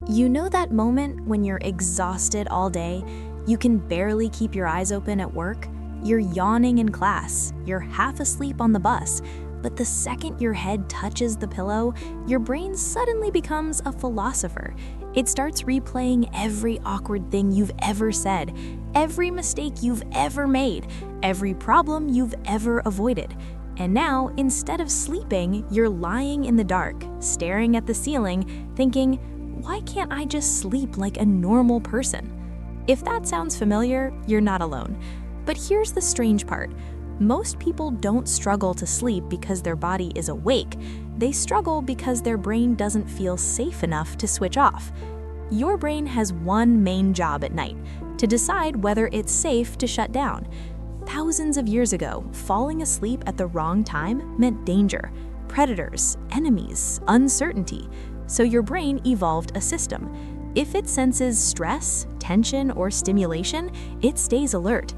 You know that moment when you're exhausted all day, you can barely keep your eyes open at work? You're yawning in class, you're half asleep on the bus, but the second your head touches the pillow, your brain suddenly becomes a philosopher. It starts replaying every awkward thing you've ever said, every mistake you've ever made, every problem you've ever avoided. And now, instead of sleeping, you're lying in the dark, staring at the ceiling, thinking, why can't I just sleep like a normal person? If that sounds familiar, you're not alone. But here's the strange part. Most people don't struggle to sleep because their body is awake. They struggle because their brain doesn't feel safe enough to switch off. Your brain has one main job at night, to decide whether it's safe to shut down. Thousands of years ago, falling asleep at the wrong time meant danger, predators, enemies, uncertainty. So your brain evolved a system. If it senses stress, tension, or stimulation, it stays alert.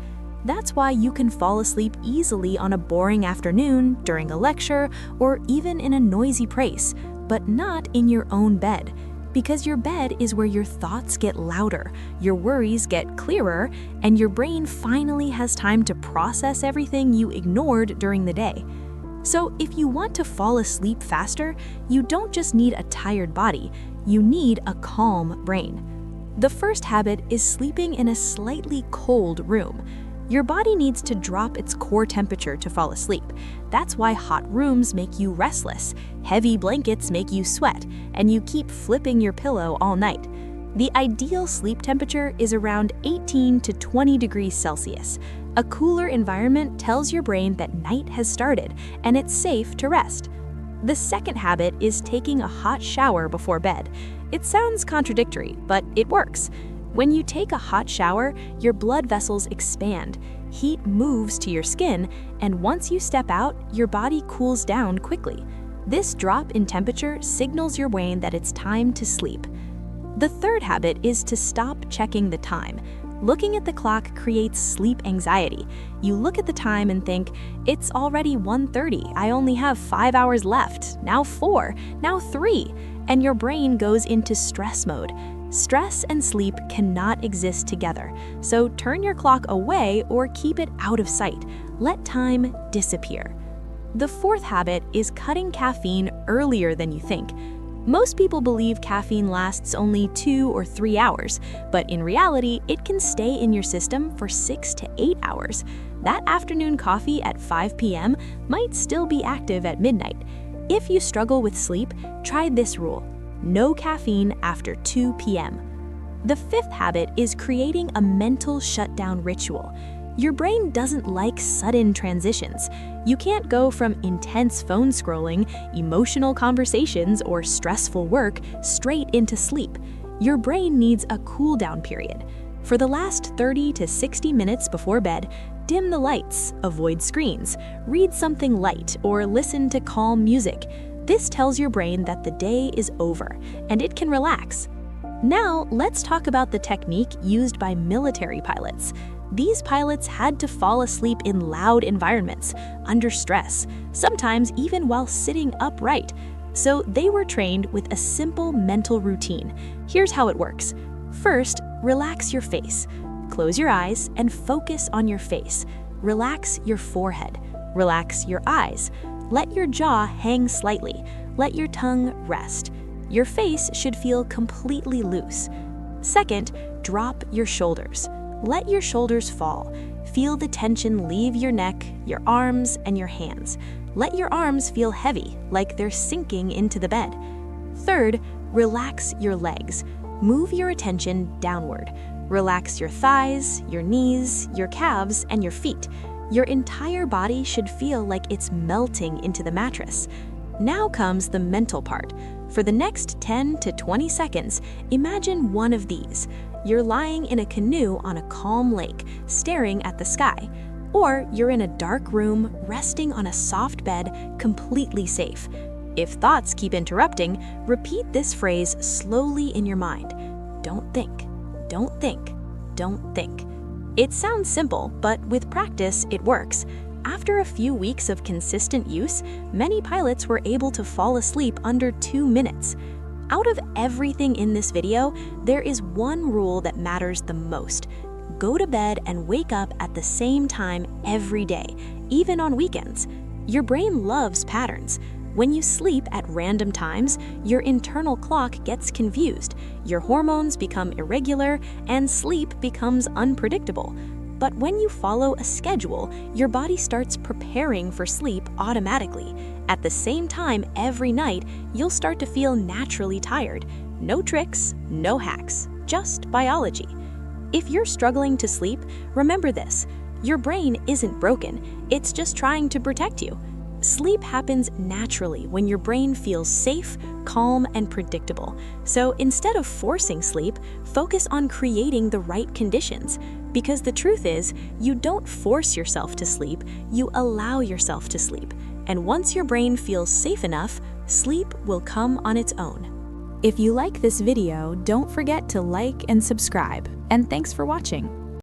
That's why you can fall asleep easily on a boring afternoon, during a lecture, or even in a noisy place, but not in your own bed. Because your bed is where your thoughts get louder, your worries get clearer, and your brain finally has time to process everything you ignored during the day. So if you want to fall asleep faster, you don't just need a tired body, you need a calm brain. The first habit is sleeping in a slightly cold room. Your body needs to drop its core temperature to fall asleep. That's why hot rooms make you restless, heavy blankets make you sweat, and you keep flipping your pillow all night. The ideal sleep temperature is around 18 to 20 degrees Celsius. A cooler environment tells your brain that night has started and it's safe to rest. The second habit is taking a hot shower before bed. It sounds contradictory, but it works. When you take a hot shower, your blood vessels expand, heat moves to your skin, and once you step out, your body cools down quickly. This drop in temperature signals your brain that it's time to sleep. The third habit is to stop checking the time. Looking at the clock creates sleep anxiety. You look at the time and think, it's already 1:30, I only have 5 hours left, now 4, now 3, and your brain goes into stress mode. Stress and sleep cannot exist together, so turn your clock away or keep it out of sight. Let time disappear. The fourth habit is cutting caffeine earlier than you think. Most people believe caffeine lasts only 2 or 3 hours, but in reality, it can stay in your system for 6 to 8 hours. That afternoon coffee at 5 p.m. might still be active at midnight. If you struggle with sleep, try this rule: no caffeine after 2 p.m. The fifth habit is creating a mental shutdown ritual. Your brain doesn't like sudden transitions. You can't go from intense phone scrolling, emotional conversations, or stressful work straight into sleep. Your brain needs a cool-down period. For the last 30 to 60 minutes before bed, dim the lights, avoid screens, read something light, or listen to calm music. This tells your brain that the day is over, and it can relax. Now, let's talk about the technique used by military pilots. These pilots had to fall asleep in loud environments, under stress, sometimes even while sitting upright. So they were trained with a simple mental routine. Here's how it works. First, relax your face. Close your eyes and focus on your face. Relax your forehead. Relax your eyes. Let your jaw hang slightly. Let your tongue rest. Your face should feel completely loose. Second, drop your shoulders. Let your shoulders fall. Feel the tension leave your neck, your arms, and your hands. Let your arms feel heavy, like they're sinking into the bed. Third, relax your legs. Move your attention downward. Relax your thighs, your knees, your calves, and your feet. Your entire body should feel like it's melting into the mattress. Now comes the mental part. For the next 10 to 20 seconds, imagine one of these. You're lying in a canoe on a calm lake, staring at the sky. Or you're in a dark room, resting on a soft bed, completely safe. If thoughts keep interrupting, repeat this phrase slowly in your mind. Don't think, don't think, don't think. It sounds simple, but with practice, it works. After a few weeks of consistent use, many pilots were able to fall asleep under 2 minutes. Out of everything in this video, there is one rule that matters the most. Go to bed and wake up at the same time every day, even on weekends. Your brain loves patterns. When you sleep at random times, your internal clock gets confused, your hormones become irregular, and sleep becomes unpredictable. But when you follow a schedule, your body starts preparing for sleep automatically. At the same time every night, you'll start to feel naturally tired. No tricks, no hacks, just biology. If you're struggling to sleep, remember this: your brain isn't broken, it's just trying to protect you. Sleep happens naturally when your brain feels safe, calm, and predictable. So instead of forcing sleep, focus on creating the right conditions. Because the truth is, you don't force yourself to sleep, you allow yourself to sleep. And once your brain feels safe enough, sleep will come on its own. If you like this video, don't forget to like and subscribe. And thanks for watching.